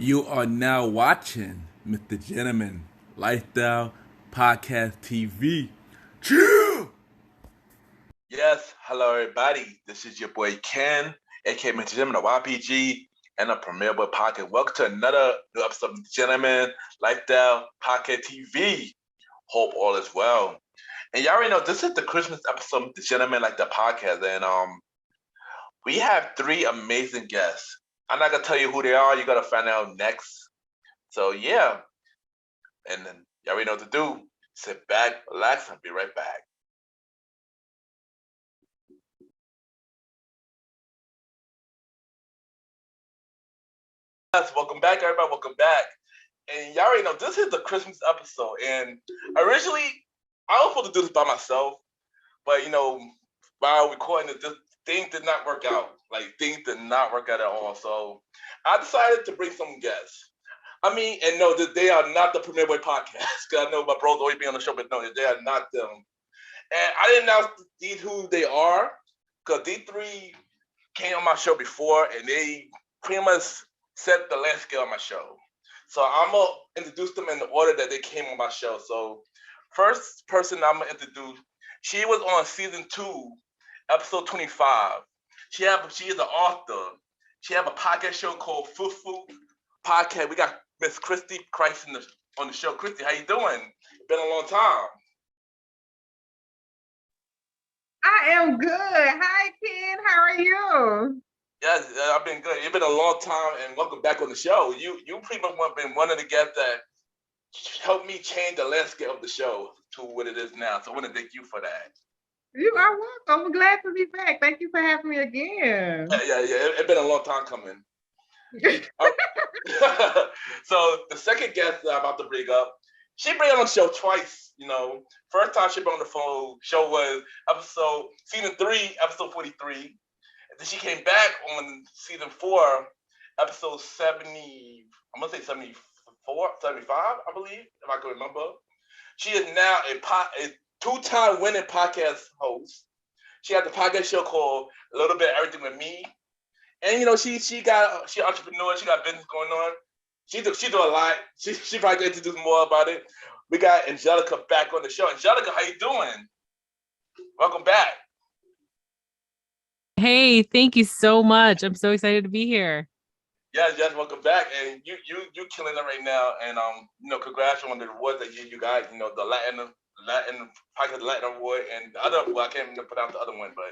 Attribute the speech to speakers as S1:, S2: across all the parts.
S1: You are now watching Mrgentleman Lifestyle Podcast Tv. Chill!
S2: Yes, hello everybody. This is your boy Ken, aka Mrgentleman of YPG and a Premier Boy Podcast. Welcome to another new episode of Mrgentleman Lifestyle Podcast TV. Hope all is well. And y'all already know this is the Christmas episode of Mrgentleman Lifestyle Podcast, and we have three amazing guests. I'm not gonna tell you who they are. You gotta find out next. So yeah, and then y'all already know what to do. Sit back, relax, and be right back. Yes, welcome back, everybody. Welcome back. And y'all already know this is the Christmas episode. And originally, I was supposed to do this by myself, but while recording this things did not work out. Like things did not work out at all. So I decided to bring some guests. I mean, and no, they are not the Premier Boy Podcast. Because I know my bros always be on the show, but no, they are not them. And I didn't announce these who they are, because these three came on my show before, and they pretty much set the landscape on my show. So I'm going to introduce them in the order that they came on my show. So first person I'm going to introduce, she was on season 2, episode 25. She is an author. She have a podcast show called Fistfull podcast. We got Miss Chrissie Christ on the show. Chrissie, how you doing? It's been a long time.
S3: I am good. Hi, Ken. How are you?
S2: Yes, I've been good. It's been a long time, and welcome back on the show. You pretty much been one of the guests that helped me change the landscape of the show to what it is now. So I want to thank you for that.
S3: You are welcome. I'm glad to be back. Thank you for having me again.
S2: Yeah. It's been a long time coming. So the second guest that I'm about to bring up, she been on the show twice. First time she been on the phone show was season 3, episode 43. And then she came back on season 4, episode 70. I'm gonna say 74, 75, I believe, if I can remember. She is now a 2-time winning podcast host. She has a podcast show called A Little Bit of Everything with Me. And she entrepreneur, she got business going on. She do a lot. She probably can introduce more about it. We got Angelica back on the show. Angelica, how you doing? Welcome back.
S4: Hey, thank you so much. I'm so excited to be here.
S2: Yes, welcome back. And you killing it right now. And congrats on the awards that you got. The Latin Award and the other. Well, I can't even pronounce the other one, but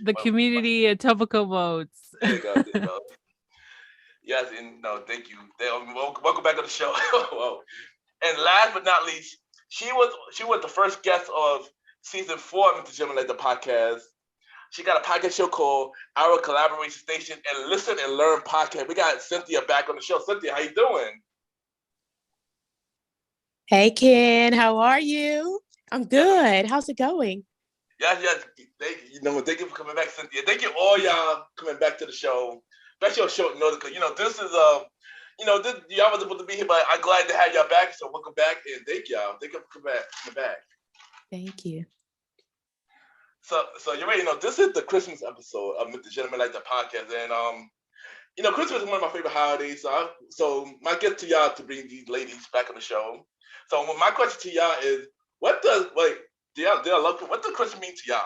S4: the community Etobicoke votes.
S2: There you go. Yes, and no, thank you. Welcome back to the show. Whoa. And last but not least, she was the first guest of season 4 of Mrgentleman Lifestyle Podcast. She got a podcast show called Our Collaboration Station and Listen and Learn Podcast. We got Cynthia back on the show. Cynthia, how you doing?
S5: Hey, Ken, how are you? I'm good. How's it going?
S2: Yes. Thank you for coming back, Cynthia. Thank you all y'all coming back to the show. Especially on short notice, because this is y'all wasn't supposed to be here, but I'm glad to have y'all back. So welcome back, and thank y'all. Thank you for coming back.
S5: Thank you.
S2: So you already know this is the Christmas episode of Mrgentleman Lifestyle Podcast, and Christmas is one of my favorite holidays. So my gift to y'all to bring these ladies back on the show. So my question to y'all is, what does Christmas mean to y'all?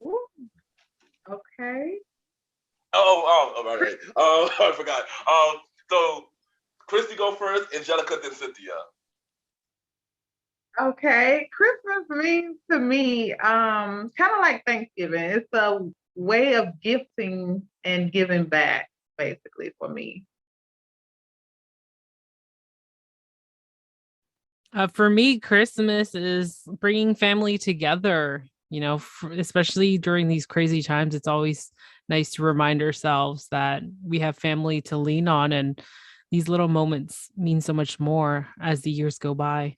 S3: Ooh, okay.
S2: All right. I forgot. So Chrissie go first, Angelica, then Cynthia.
S3: Okay. Christmas means to me, kind of like Thanksgiving. It's a way of gifting and giving back, basically, for me.
S4: For me, Christmas is bringing family together, especially during these crazy times. It's always nice to remind ourselves that we have family to lean on, and these little moments mean so much more as the years go by.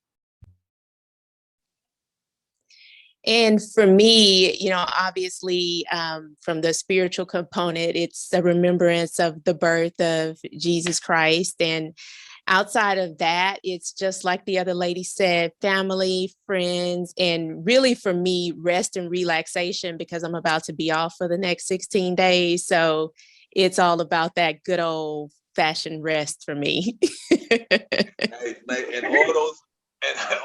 S5: And for me, obviously, from the spiritual component, it's a remembrance of the birth of Jesus Christ. And outside of that, it's just like the other lady said, family, friends, and really for me, rest and relaxation, because I'm about to be off for the next 16 days. So it's all about that good old fashioned rest for me.
S2: Nice. And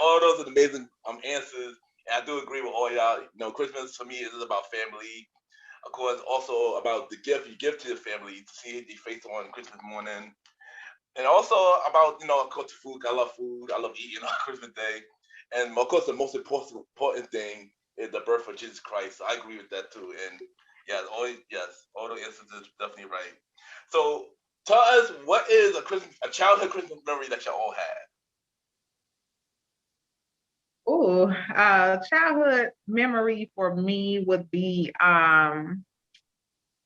S2: all those are amazing answers. And I do agree with all y'all. You know, Christmas for me is about family. Of course, also about the gift you give to your family to see their face on Christmas morning. And also about, of course, food. I love food. I love eating on Christmas Day. And of course, the most important thing is the birth of Jesus Christ. So I agree with that too. And yes, all the answers is definitely right. So tell us, what is a childhood Christmas memory that y'all all had?
S3: Oh, childhood memory for me would be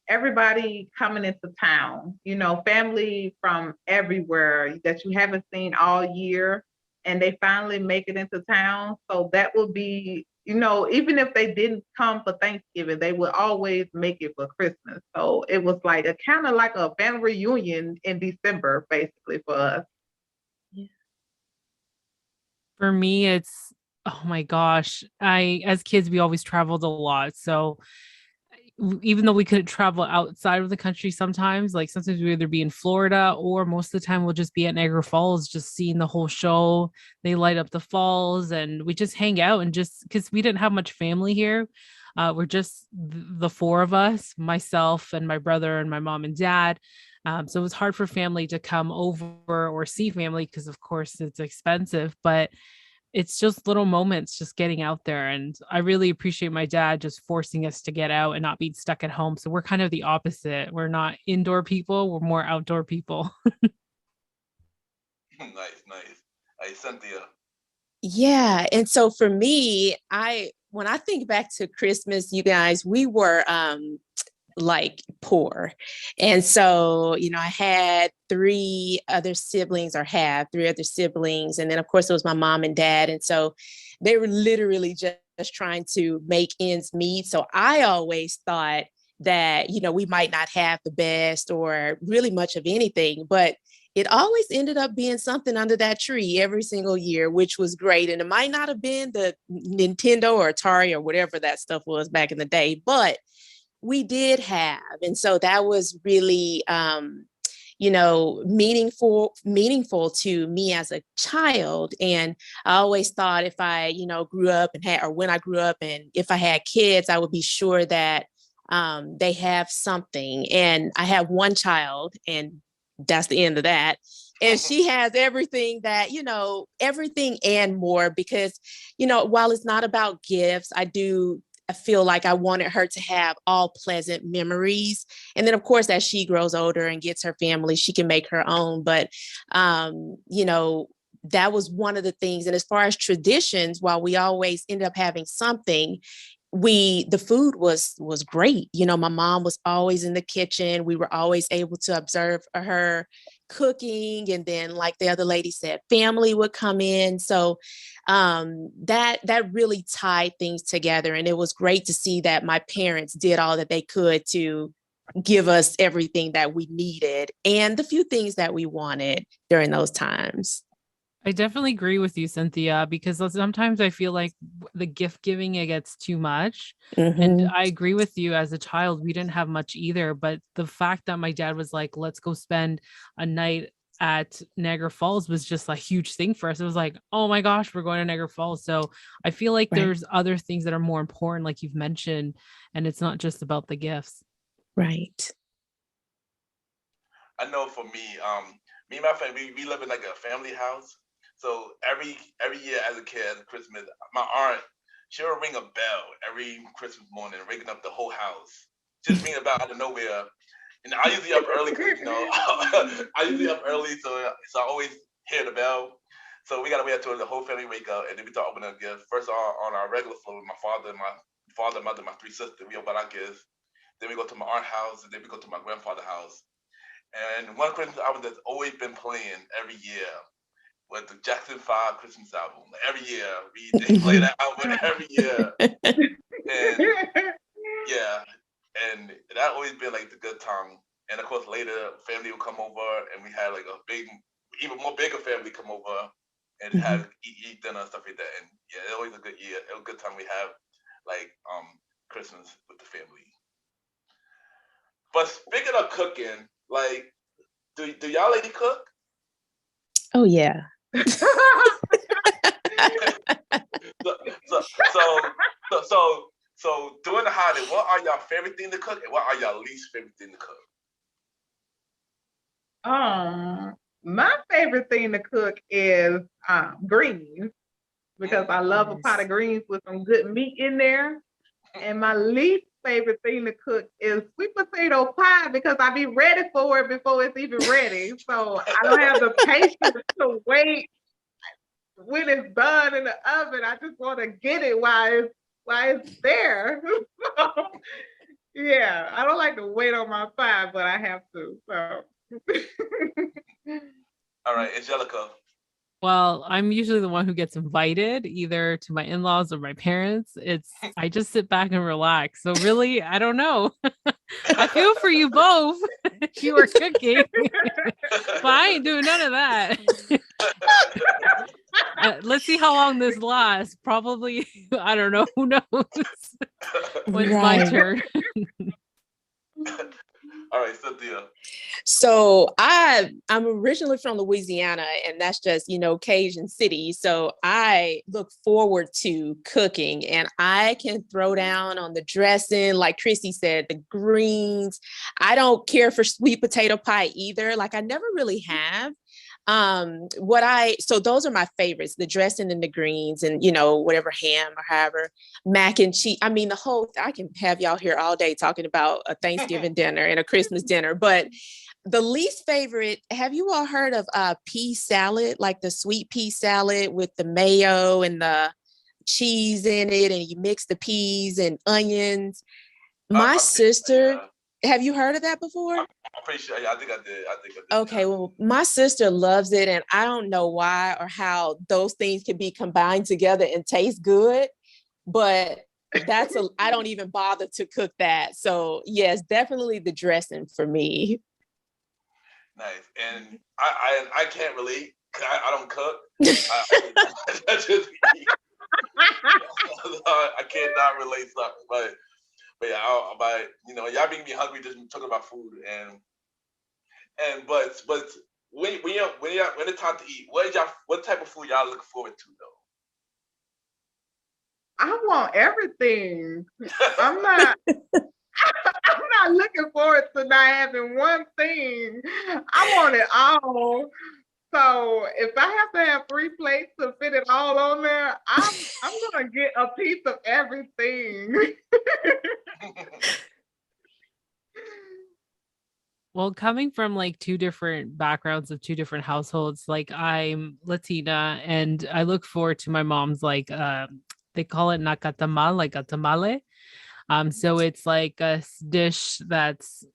S3: everybody coming into town, family from everywhere that you haven't seen all year, and they finally make it into town. So that would be, even if they didn't come for Thanksgiving, they would always make it for Christmas. So it was like a kind of like a family reunion in December, basically, for us.
S4: For me, it's, oh my gosh, as kids, we always traveled a lot. So even though we couldn't travel outside of the country sometimes, like sometimes we either be in Florida or most of the time we'll just be at Niagara Falls, just seeing the whole show. They light up the falls and we just hang out, and just because we didn't have much family here. We're just the four of us, myself and my brother and my mom and dad. So it was hard for family to come over or see family because of course it's expensive, but it's just little moments just getting out there. And I really appreciate my dad just forcing us to get out and not being stuck at home. So we're kind of the opposite. We're not indoor people, we're more outdoor people.
S2: Nice. Hey, Cynthia.
S5: Yeah. And so for me, when I think back to Christmas, you guys, we were like poor. And so, I had three other siblings. And then of course it was my mom and dad. And so they were literally just trying to make ends meet. So I always thought that, we might not have the best or really much of anything, but it always ended up being something under that tree every single year, which was great. And it might not have been the Nintendo or Atari or whatever that stuff was back in the day, but we did have. And so that was really, meaningful to me as a child. And I always thought if I, grew up when I grew up and if I had kids, I would be sure that they have something. And I have one child, and that's the end of that. And she has everything that, everything and more, because, while it's not about gifts, I feel like I wanted her to have all pleasant memories. And then of course, as she grows older and gets her family, she can make her own. But, that was one of the things. And as far as traditions, while we always ended up having something, the food was great. My mom was always in the kitchen. We were always able to observe her cooking. And then, like the other lady said, family would come in. So that really tied things together. And it was great to see that my parents did all that they could to give us everything that we needed and the few things that we wanted during those times.
S4: I definitely agree with you, Cynthia, because sometimes I feel like the gift giving, it gets too much.
S5: Mm-hmm.
S4: And I agree with you. As a child, we didn't have much either. But the fact that my dad was like, let's go spend a night at Niagara Falls was just a huge thing for us. It was like, oh my gosh, we're going to Niagara Falls. So I feel like there's other things that are more important, like you've mentioned, and it's not just about the gifts.
S5: Right.
S2: I know for me, me and my family, we live in like a family house. So every year as a kid, at Christmas, my aunt, she would ring a bell every Christmas morning, waking up the whole house. Just ring a bell out of nowhere. And I usually up early because, I usually up early, so I always hear the bell. So we gotta wait until the whole family wake up, and then we start opening up gifts. First on our regular floor, my father, mother, my three sisters, we open our gifts. Then we go to my aunt's house, and then we go to my grandfather's house. And one Christmas album that's always been playing every year was the Jackson 5 Christmas album. Every year, they play that album every year. And yeah, and that always been like the good time. And of course, later, family would come over, and we had like a big, even more bigger family come over and have eat dinner and stuff like that. And yeah, it was always a good year. It was a good time we have like Christmas with the family. But speaking of cooking, like, do y'all lady cook?
S5: Oh yeah.
S2: So so so so during the holiday, what are y'all favorite thing to cook, and what are y'all least favorite thing to cook?
S3: My favorite thing to cook is greens because I love a pot of greens with some good meat in there. And my least favorite thing to cook is sweet potato pie because I be ready for it before it's even ready. So I don't have the patience to wait when it's done in the oven. I just want to get it while it's there. So, yeah, I don't like to wait on my pie, but I have to. So.
S2: All right, Angelica.
S4: Well, I'm usually the one who gets invited either to my in-laws or my parents. I just sit back and relax. So really, I don't know. I feel for you both. You are cooking, but I ain't doing none of that. Let's see how long this lasts. Probably, I don't know. Who knows? When it's my turn.
S2: All right, Cynthia.
S5: So I'm originally from Louisiana, and that's just, Cajun city. So I look forward to cooking, and I can throw down on the dressing, like Chrissie said, the greens. I don't care for sweet potato pie either. Like I never really have. So those are my favorites, the dressing and the greens and, whatever ham or however, mac and cheese. I mean, I can have y'all here all day talking about a Thanksgiving dinner and a Christmas dinner, but the least favorite, have you all heard of pea salad, like the sweet pea salad with the mayo and the cheese in it, and you mix the peas and onions? My sister, have you heard of that before?
S2: I'm pretty sure. Yeah, I think I did.
S5: Okay, well, my sister loves it, and I don't know why or how those things can be combined together and taste good, but I don't even bother to cook that. So yes, definitely the dressing for me.
S2: Nice. And I can't relate. I don't cook. I just eat. I cannot relate something, but y'all making me hungry just talking about food but when it's time to eat, what type of food y'all look forward to though?
S3: I want everything. I'm not looking forward to not having one thing. I want it all. So if I have to have 3 plates to fit it all on there, I'm gonna get a piece of everything.
S4: Well, coming from like 2 different backgrounds of 2 different households, like I'm Latina and I look forward to my mom's they call it nacatamal, like a tamale. So it's like a dish that's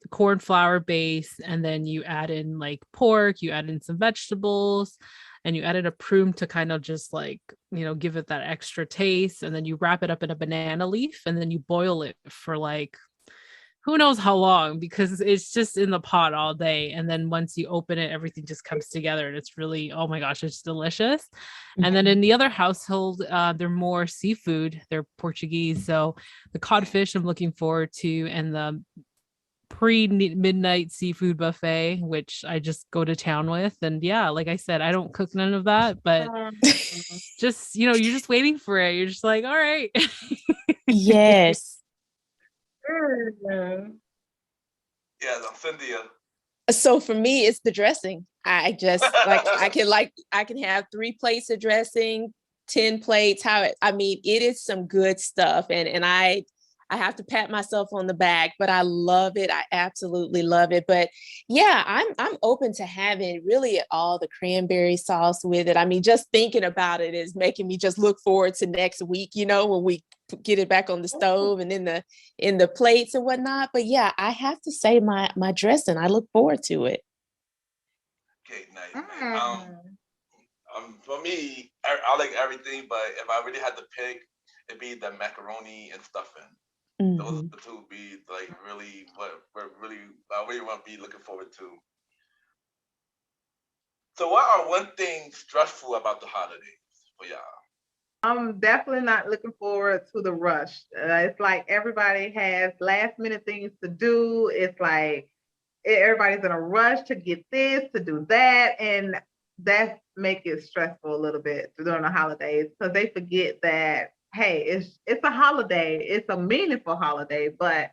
S4: corn flour base, and then you add in like pork, you add in some vegetables, and you add in a prune to kind of just like, give it that extra taste. And then you wrap it up in a banana leaf, and then you boil it for like, who knows how long, because it's just in the pot all day. And then once you open it, everything just comes together, and it's really, oh my gosh, it's delicious. Mm-hmm. And then in the other household, they're more seafood. They're Portuguese. So the codfish I'm looking forward to, and the pre-midnight seafood buffet, which I just go to town with. And yeah, like I said, I don't cook none of that, but just, you're just waiting for it. You're just like, all right.
S5: Yes.
S2: Yeah, Cynthia.
S5: So for me, it's the dressing. I just I can have 3 plates of dressing, 10 plates. It is some good stuff, and I have to pat myself on the back, but I love it. I absolutely love it. But yeah, I'm open to having really all the cranberry sauce with it. I mean, just thinking about it is making me just look forward to next week, when we get it back on the stove and in the plates and whatnot. But yeah, I have to say my dressing, I look forward to it.
S2: Okay, nice. For me, I like everything, but if I really had to pick, it'd be the macaroni and stuffing. Mm-hmm. Those are the 2 would be like really what I really want to be looking forward to. So what are one thing stressful about the holidays for y'all?
S3: I'm definitely not looking forward to the rush. It's like everybody has last minute things to do. It's like everybody's in a rush to get this, to do that, and that make it stressful a little bit during the holidays because they forget that hey, it's a holiday, it's a meaningful holiday, but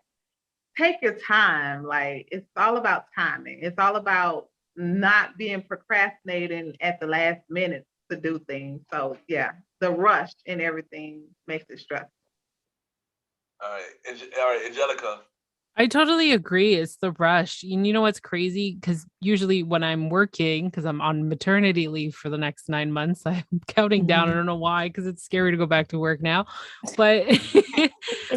S3: take your time. Like it's all about timing. It's all about not being procrastinating at the last minute to do things. So yeah, the rush and everything makes it stressful.
S2: All right, Angelica.
S4: I totally agree. It's the rush. And you know what's crazy? Because usually when I'm working, because I'm on maternity leave for the next 9 months, I'm counting down. I don't know why, because it's scary to go back to work now. But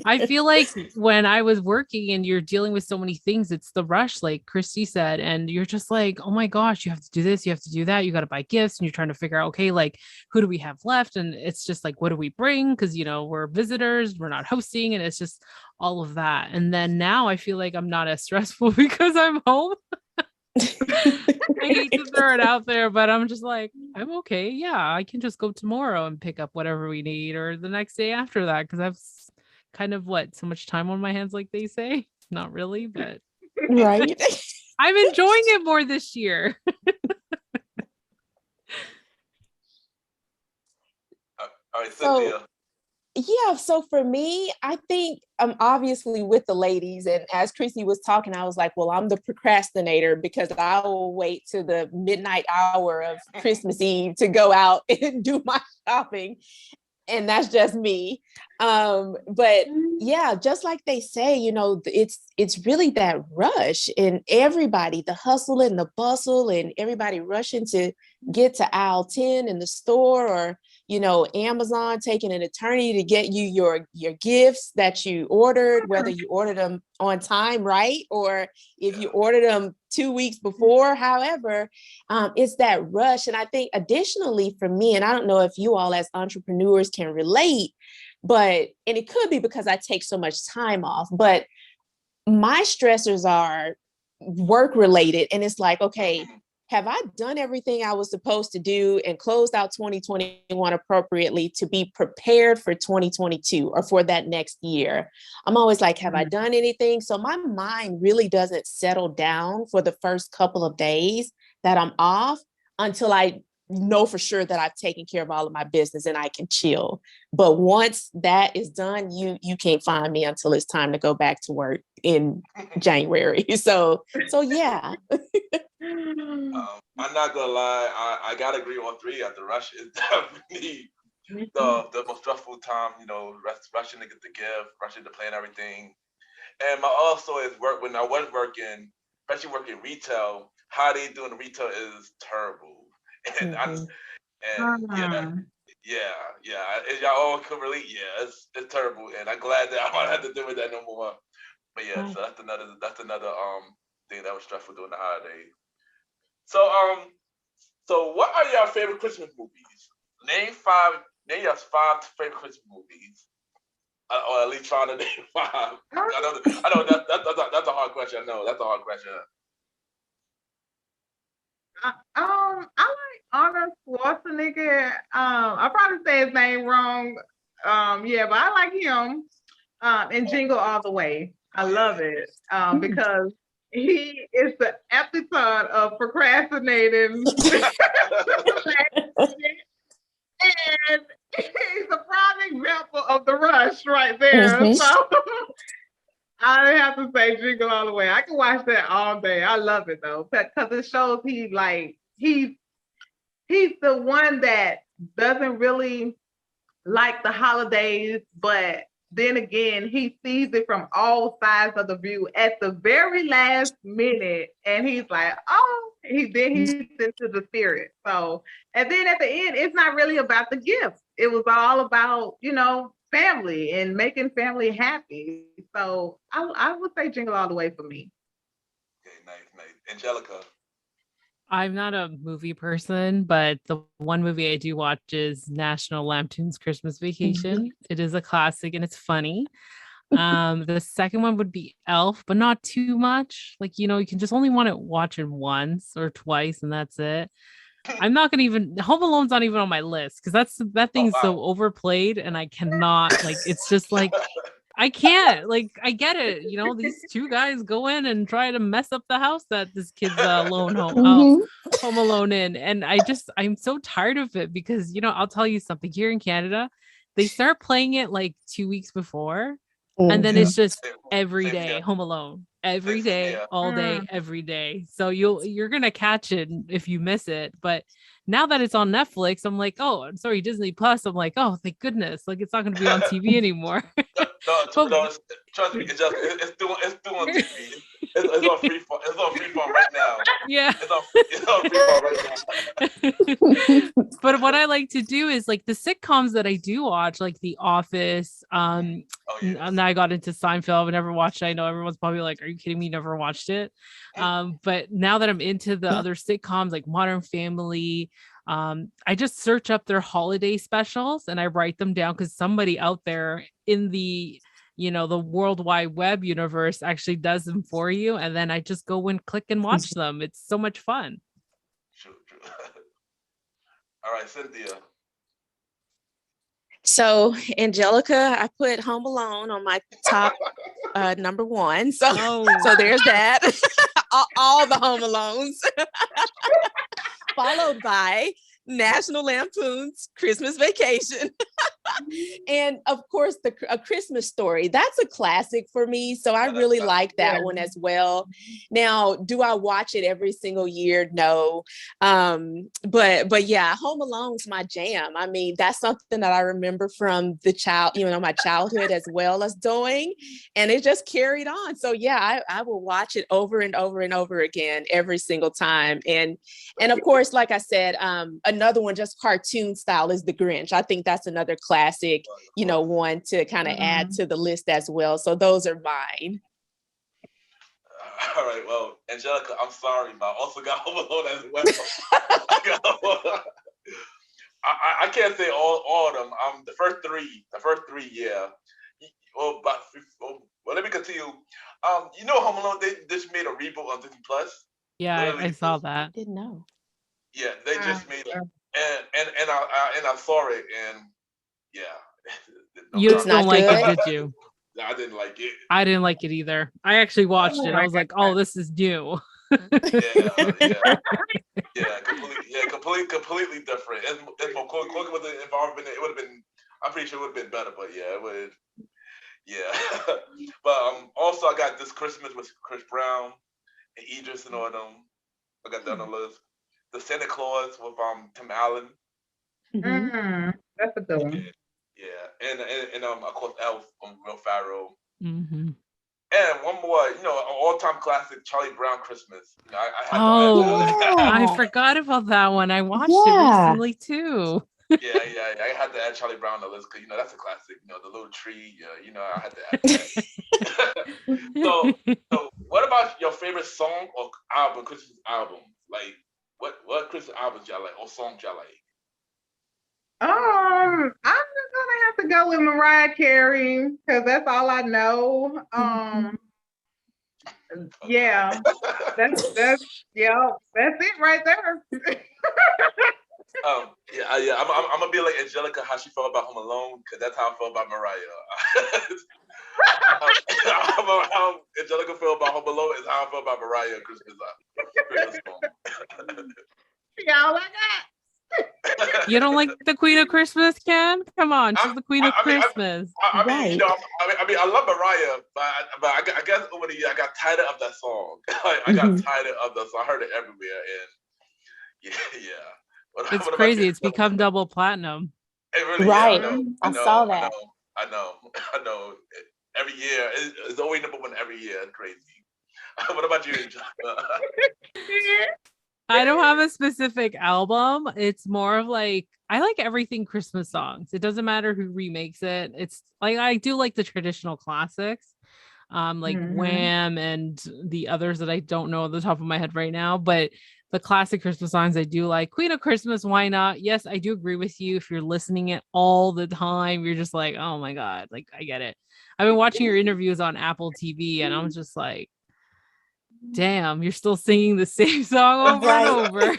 S4: I feel like when I was working and you're dealing with so many things, it's the rush, like Christy said. And you're just like, oh my gosh, you have to do this, you have to do that. You got to buy gifts and you're trying to figure out, okay, like who do we have left? And it's just like, what do we bring? Because, we're visitors, we're not hosting. And it's just all of that. And then now I feel like I'm not as stressful because I'm home. I hate to throw it out there, but I'm just like, I'm okay. Yeah, I can just go tomorrow and pick up whatever we need or the next day after that because I've kind of so much time on my hands, like they say. Not really, but
S5: right.
S4: I'm enjoying it more this year.
S2: All right, Cynthia.
S5: Yeah, so for me, I think I'm obviously with the ladies. And as Chrissy was talking, I was like, well, I'm the procrastinator because I will wait to the midnight hour of Christmas Eve to go out and do my shopping. And that's just me. But yeah, just like they say, it's really that rush and everybody, the hustle and the bustle and everybody rushing to get to aisle 10 in the store or, Amazon taking an eternity to get you your gifts that you ordered, whether you ordered them on time, right? Or if you ordered them 2 weeks before, however, it's that rush. And I think additionally for me, and I don't know if you all as entrepreneurs can relate, and it could be because I take so much time off, but my stressors are work related. And it's like, okay, have I done everything I was supposed to do and closed out 2021 appropriately to be prepared for 2022 or for that next year? I'm always like, have I done anything? So my mind really doesn't settle down for the first couple of days that I'm off until I know for sure that I've taken care of all of my business and I can chill. But once that is done, you can't find me until it's time to go back to work in January. So yeah.
S2: I'm not gonna lie, I gotta agree on three. The rush is definitely the most stressful time. Rushing to get the gift, rushing to plan everything. And my also is work when I was working, especially working retail. How they doing the retail is terrible. And if y'all all can relate, it's terrible. And I'm glad that I don't have to deal with that no more. But yeah, so that's another thing that was stressful during the holidays. So what are your favorite Christmas movies? Name your 5 favorite Christmas movies. Or at least try to name 5. I know that's a hard question. I know that's a hard question.
S3: I like Arnold Schwarzenegger. I'll probably say his name wrong. But I like him. And Jingle All the Way. I love it. Because he is the epitome of procrastinating. And he's a prime example of the rush right there. So I have to say Jingle All the Way. I can watch that all day. I love it though, because it shows he's the one that doesn't really like the holidays, but then again, he sees it from all sides of the view at the very last minute, and he's like, oh, he's into the spirit. So, and then at the end, it's not really about the gift. It was all about, family and making family happy. So I would say Jingle All the Way for me.
S2: Okay, nice. Angelica.
S4: I'm not a movie person, but the one movie I do watch is National Lampoon's Christmas Vacation. It is a classic and it's funny. The second one would be Elf, but not too much. Like, you can just only want to watch it once or twice and that's it. I'm not gonna even Home Alone's not even on my list because that thing's so overplayed and I cannot like it's just like I can't like I get it, these two guys go in and try to mess up the house that this kid's home alone in, and I'm so tired of it because I'll tell you something, here in Canada they start playing it like 2 weeks before and then it's just every day Home Alone. Every day, all day, every day. So you're gonna catch it if you miss it. But now that it's on Netflix, I'm like, oh, I'm sorry, Disney Plus. I'm like, oh, thank goodness, like it's not gonna be on TV anymore.
S2: No, trust me, it's still on TV. It's on freeform. It's on freeform right now.
S4: Yeah,
S2: it's on freeform right now.
S4: But what I like to do is like the sitcoms that I do watch, like The Office. And I got into Seinfeld. I never watched it. I know everyone's probably like, "Are you kidding me? Never watched it." But now that I'm into the other sitcoms like Modern Family, I just search up their holiday specials and I write them down because somebody out there in the the World Wide Web universe actually does them for you, and then I just go and click and watch them. It's so much fun.
S2: True. All right, Cynthia.
S5: So Angelica, I put Home Alone on my top number one. So there's that. all the Home Alones. Followed by National Lampoon's Christmas Vacation. And of course, A Christmas Story. That's a classic for me. So I really like that one as well. Now, do I watch it every single year? No. But yeah, Home Alone's my jam. I mean, that's something that I remember from my childhood as well as doing. And it just carried on. So yeah, I will watch it over and over and over again every single time. And of course, like I said, another one just cartoon style is The Grinch. I think that's another classic, one to kind of add to the list as well. So those are mine.
S2: All right. Well, Angelica, I'm sorry, but I also got Home Alone as well. I can't say all of them. The first three, yeah. Well, let me continue. Home Alone, they just made a reboot on Disney Plus.
S4: Yeah, I saw that.
S5: Didn't know.
S2: Yeah, they just made it, and I saw it, and yeah.
S4: You don't like it, did you?
S2: I didn't like it.
S4: I didn't like it either. I actually watched it. I was like, oh, this is new.
S2: Completely different. It's more quick with the environment. It would have been. I'm pretty sure it would have been better, but yeah, it would. Yeah, but also I got This Christmas with Chris Brown and Idris and all them. I got that on the list. The Santa Claus with Tim Allen.
S3: That's a good one.
S2: Yeah, and of course Elf from Will Ferrell.
S4: Mm-hmm.
S2: And one more, an all-time classic, Charlie Brown Christmas.
S4: I forgot about that one. I watched it recently too.
S2: Yeah, I had to add Charlie Brown on the list because that's a classic. The little tree. I had to add that. So, what about your favorite song or album, Christmas album? Like, what Christmas albums y'all like or songs y'all like?
S3: I'm just gonna have to go with Mariah Carey because that's all I know. Yeah, that's it right there.
S2: I'm gonna be like Angelica, how she felt about Home Alone, because that's how I felt about Mariah. How Angelica felt about Home Alone is how I felt about Mariah Christmas song.
S3: Yeah, all I got.
S4: You don't like the Queen of Christmas, Ken? Come on, she's the Queen of Christmas.
S2: I mean, I love Mariah, but I guess over the years I got tired of that song. I got tired of that song. I heard it everywhere, and yeah.
S4: It's crazy. It's become double platinum.
S2: It really,
S5: right.
S2: Yeah,
S5: I saw that.
S2: I know. Every year, it's always number one every year. It's crazy. What about you, Angelica?
S4: I don't have a specific album. It's more of like, I like everything Christmas songs. It doesn't matter who remakes it. It's like, I do like the traditional classics, like Wham and the others that I don't know at the top of my head right now, but the classic Christmas songs I do like. Queen of Christmas, why not? Yes, I do agree with you. If you're listening it all the time, you're just like, oh my God, like I get it. I've been watching your interviews on Apple TV and I was just like, Damn, you're still singing the same song over and over.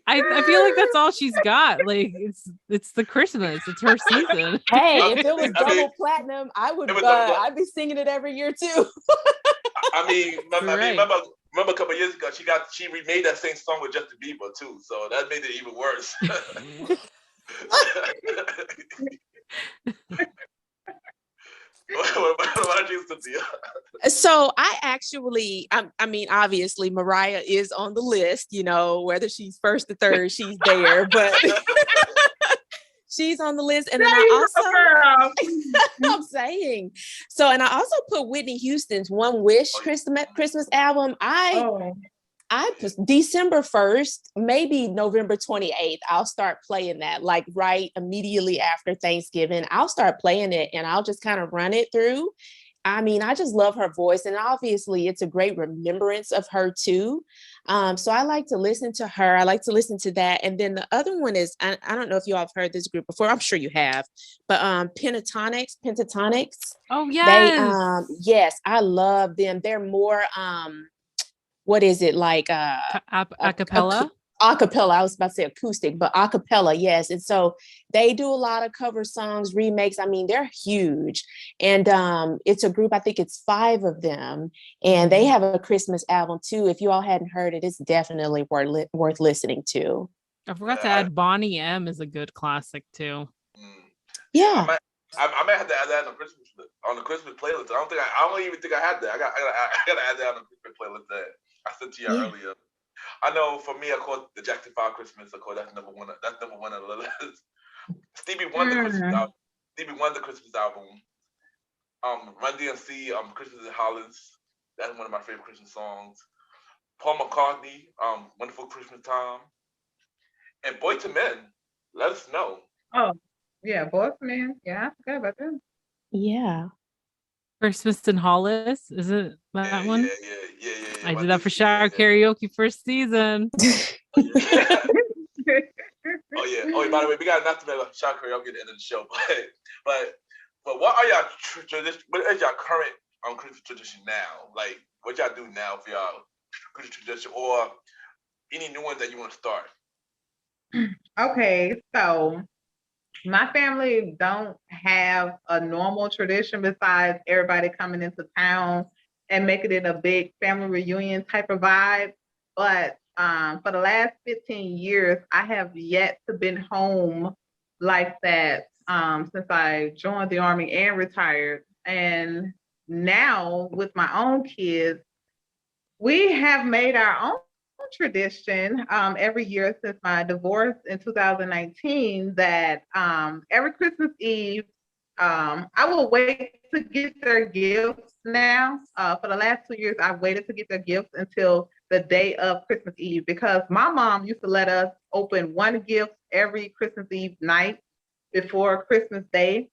S4: I feel like that's all she's got. Like it's the Christmas. It's her season.
S5: Hey, if it was double platinum, I'd be singing it every year too.
S2: Remember a couple of years ago, she remade that same song with Justin Bieber too, so that made it even worse. What about you, Cynthia?
S5: So obviously Mariah is on the list, whether she's first or third, she's there, but she's on the list. And then I'm saying, and I also put Whitney Houston's One Wish Christmas album. I December 1st, maybe November 28th, I'll start playing that, like right immediately after Thanksgiving. I'll start playing it and I'll just kind of run it through. I just love her voice, and obviously it's a great remembrance of her too. So I like to listen to her. I like to listen to that. And then the other one is, I don't know if you all have heard this group before. I'm sure you have, but Pentatonix.
S4: Oh, yes.
S5: Yes, I love them. They're more, what is it, like
S4: acapella?
S5: Acapella. I was about to say acoustic, but acapella, yes. And so they do a lot of cover songs, remakes. They're huge. And it's a group, I think it's 5 of them. And they have a Christmas album too. If you all hadn't heard it, it's definitely worth listening to.
S4: I forgot to add Bonnie M is a good classic too.
S5: Yeah.
S2: I might have to add that on the Christmas playlist. I don't even think I had that. I gotta add that on the Christmas playlist that I sent to you earlier. I know for me, of course, the Jackson 5 Christmas, of course, that's number one on the list. Stevie Wonder Christmas album. Run DMC, Christmas in Hollis. That's one of my favorite Christmas songs. Paul McCartney, Wonderful Christmas Time. And Boyz II Men, Let Us Know.
S3: Oh, yeah, Boyz II Men. Yeah, I forgot about them.
S5: Yeah.
S4: Christmas in Hollis, is it that one?
S2: Yeah.
S4: I did that for shower karaoke first season.
S2: Oh yeah. By the way, we got enough to make a shower karaoke at the end of the show. But what are y'all tradition? What is y'all current Christmas tradition now? Like, what y'all do now for y'all Christmas tradition, or any new ones that you want to start?
S3: Okay, so my family don't have a normal tradition besides everybody coming into town and making it a big family reunion type of vibe. But for the last 15 years, I have yet to been home like that since I joined the Army and retired. And now with my own kids, we have made our own tradition every year since my divorce in 2019 that every Christmas Eve, I will wait to get their gifts now. For the last 2 years, I've waited to get their gifts until the day of Christmas Eve because my mom used to let us open one gift every Christmas Eve night before Christmas Day.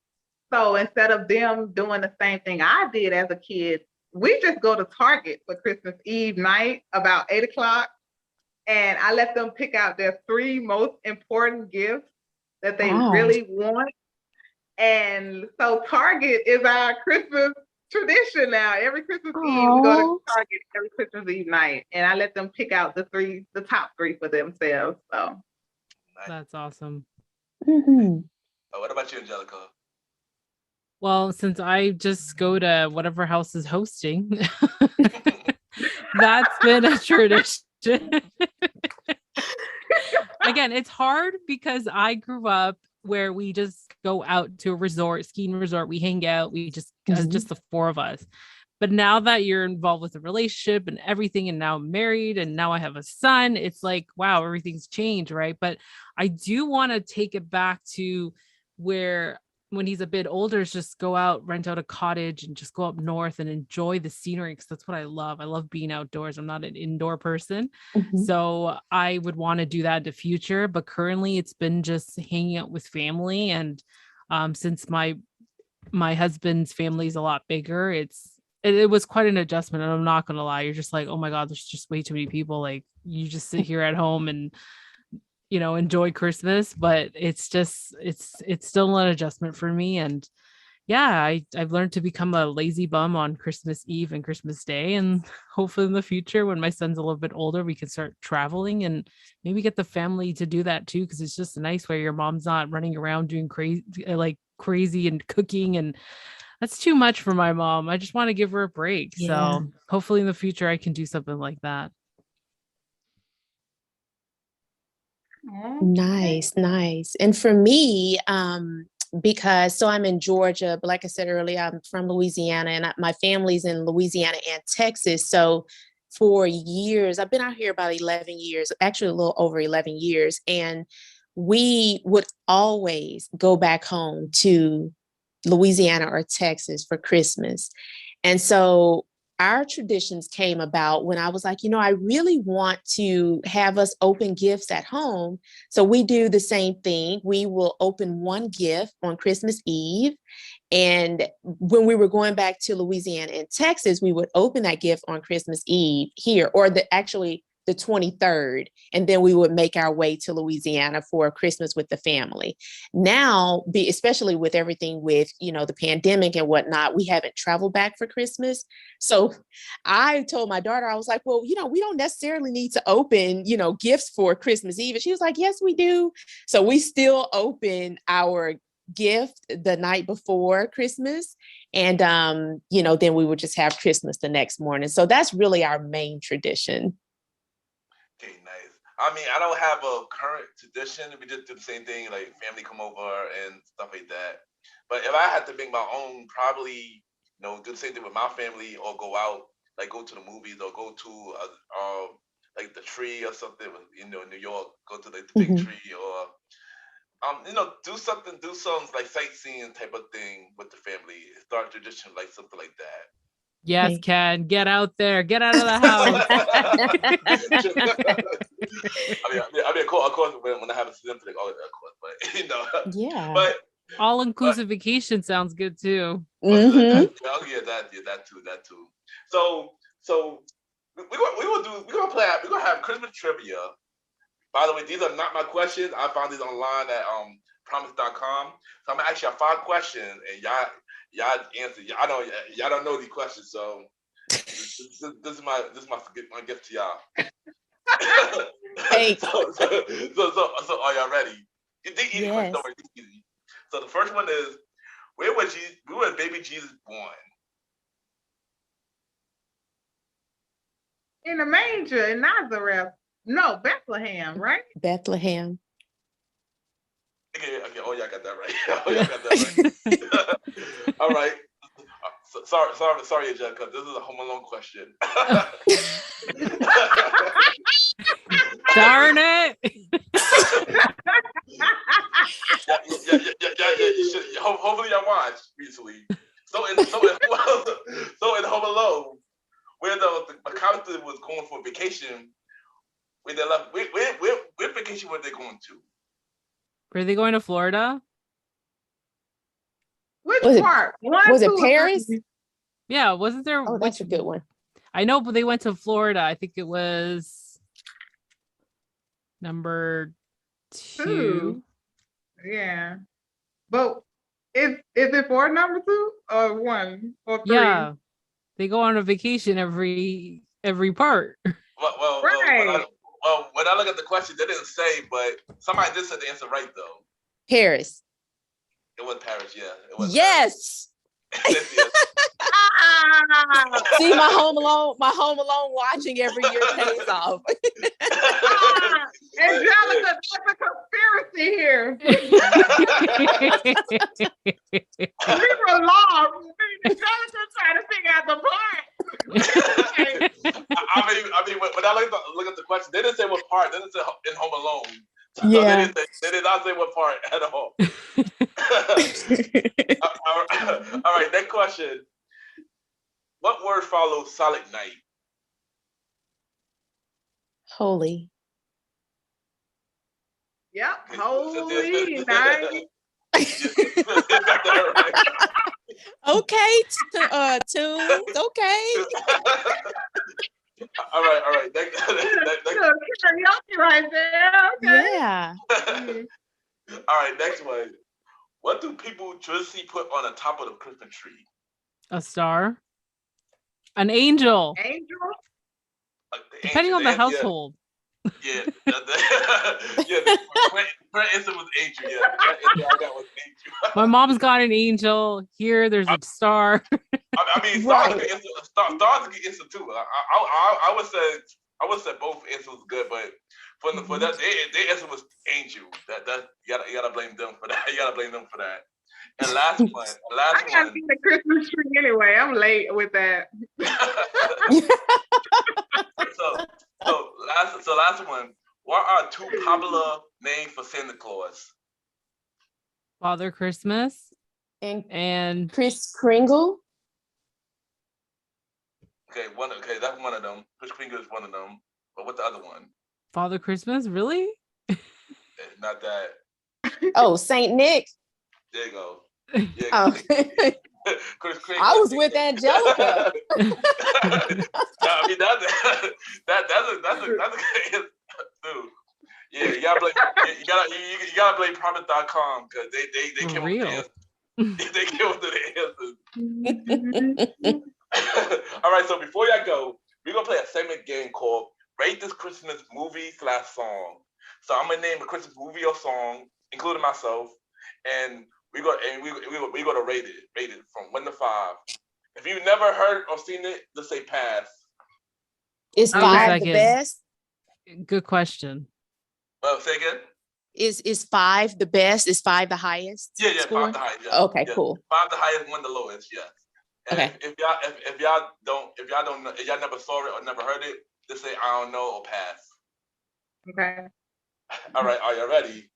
S3: So instead of them doing the same thing I did as a kid, we just go to Target for Christmas Eve night about 8 o'clock. And I let them pick out their 3 most important gifts that they really want. And so Target is our Christmas tradition now. Every Christmas Eve, we go to Target every Christmas Eve night. And I let them pick out the top 3 for themselves. So
S4: that's awesome.
S5: Mm-hmm.
S2: What about you, Angelica?
S4: Well, since I just go to whatever house is hosting, that's been a tradition. Again, it's hard because I grew up where we just go out to a skiing resort, we hang out, we just just the 4 of us. But now that you're involved with a relationship and everything, and now I'm married and now I have a son, it's like, wow, everything's changed, right? But I do want to take it back to where when he's a bit older, is just go out, rent out a cottage and just go up north and enjoy the scenery. Because that's what I love. I love being outdoors. I'm not an indoor person.
S5: Mm-hmm.
S4: So I would want to do that in the future. But currently it's been just hanging out with family. And since my husband's family is a lot bigger, it was quite an adjustment. And I'm not going to lie. You're just like, oh my God, there's just way too many people. Like you just sit here at home and enjoy Christmas, but it's still an adjustment for me. And I've learned to become a lazy bum on Christmas Eve and Christmas Day. And hopefully in the future, when my son's a little bit older, we can start traveling and maybe get the family to do that too. Cause it's just a nice way your mom's not running around doing crazy and cooking. And that's too much for my mom. I just want to give her a break.
S5: Yeah.
S4: So hopefully in the future, I can do something like that.
S5: Nice. And for me, because I'm in Georgia, but like I said earlier, I'm from Louisiana, and my family's in Louisiana and Texas. So for years, I've been out here about 11 years, actually a little over 11 years. And we would always go back home to Louisiana or Texas for Christmas. And so our traditions came about when I was like, I really want to have us open gifts at home. So we do the same thing. We will open one gift on Christmas Eve. And when we were going back to Louisiana and Texas, we would open that gift on Christmas Eve here, or the 23rd. And then we would make our way to Louisiana for Christmas with the family. Now, especially with everything with, the pandemic and whatnot, we haven't traveled back for Christmas. So I told my daughter, I was like, well, we don't necessarily need to open, gifts for Christmas Eve. And she was like, yes, we do. So we still open our gift the night before Christmas. And, then we would just have Christmas the next morning. So that's really our main tradition.
S2: Okay, nice. I mean, I don't have a current tradition. We just do the same thing, like family come over and stuff like that. But if I had to make my own, probably, do the same thing with my family, or go out, like go to the movies, or go to like the tree or something, in New York, go to the big tree, or do some like sightseeing type of thing with the family. Start a tradition, like something like that.
S4: Yes, Ken, get out there, get out of the house.
S2: of course, when I have a symphony, of course, but
S5: yeah.
S2: But
S4: all inclusive vacation sounds good too.
S5: Mm-hmm.
S2: That too. So we're gonna have Christmas trivia. By the way, these are not my questions. I found these online at promise.com. So I'm gonna ask y'all 5 questions, and y'all answer. I know y'all don't know these questions, so this is my gift to y'all.
S5: Hey.
S2: So are y'all ready?
S5: Yes.
S2: Easy. So the first one is, where was baby Jesus born?
S3: In the manger in Nazareth. No, Bethlehem, right?
S5: Bethlehem.
S2: Okay. Oh, y'all got that right. All right. Sorry, Angelica. This is a Home Alone question.
S4: Darn it!
S2: You should. Hopefully, y'all watched recently. So in Home Alone, where the character was going for vacation, where vacation were they going to?
S4: Were they going to Florida?
S3: Which part?
S5: Was it Paris?
S4: Yeah, wasn't there?
S5: Oh, that's a good one.
S4: I know, but they went to Florida. I think it was number 2.
S3: Yeah, but is it for number 2 or 1 or 3?
S4: Yeah, they go on a vacation every part.
S2: Well,
S3: right.
S2: When I look at the question, they didn't say, but somebody did say the answer right though.
S5: Paris.
S2: It was Paris, yeah. It was
S5: yes. See, my Home Alone watching every year pays off.
S3: Angelica, that's a conspiracy here. We were lost. Angelica trying to figure out the part.
S2: I mean, when I look at the question, they didn't say what part. They didn't say in Home Alone. So
S5: yeah.
S2: They did not say what part at all. All right, next question. What word follows Silent Night?
S5: Holy.
S3: Yep, holy night.
S5: Okay, tunes. Okay.
S2: All right. Next.
S3: Karaoke right there. Okay.
S5: Yeah.
S2: All right, next one. What do people traditionally put on the top of the Christmas tree?
S4: A star. An angel.
S3: Angel?
S4: Depending on the household.
S2: Yeah. Her answer was angel. Yeah. I got was angel.
S4: My mom's got an angel. Here, there's a star.
S2: I mean, stars can answer. Stars can answer too. I would say both answers was good, but for that, their answer was angel. That you gotta blame them for that. You gotta blame them for that. And last one.
S3: I gotta see the Christmas tree anyway. I'm late with that.
S2: So last one. What are two popular names for Santa Claus?
S4: Father Christmas and
S5: Kris Kringle.
S2: Okay, that's one of them. Kris Kringle is one of them. But what's the other one?
S4: Father Christmas, really?
S2: It's not that.
S5: Oh, Saint Nick.
S2: There you go. Yeah,
S5: Oh.
S2: Kris Kringle.
S5: I was with Angelica.
S2: I mean that's a good answer too. Yeah, you gotta blame Promise.com because they came up with the answer. They came up with the answers. All right, so before y'all go, we're gonna play a segment game called Rate This Christmas Movie / Song. So I'm gonna name a Christmas movie or song, including myself, and we're gonna rate it from 1 to 5. If you've never heard or seen it, just say pass.
S5: Is 5 the best?
S4: Good question.
S2: Say again.
S5: Is 5 the best? Is 5 the highest?
S2: Yeah,
S5: score?
S2: 5 the highest. Yeah.
S5: Okay,
S2: yeah.
S5: cool.
S2: 5 the highest, 1 the lowest. Yes. And
S5: okay.
S2: If y'all don't know, if y'all never saw it or never heard it, just say I don't know or pass.
S3: Okay.
S2: All right. Are you ready?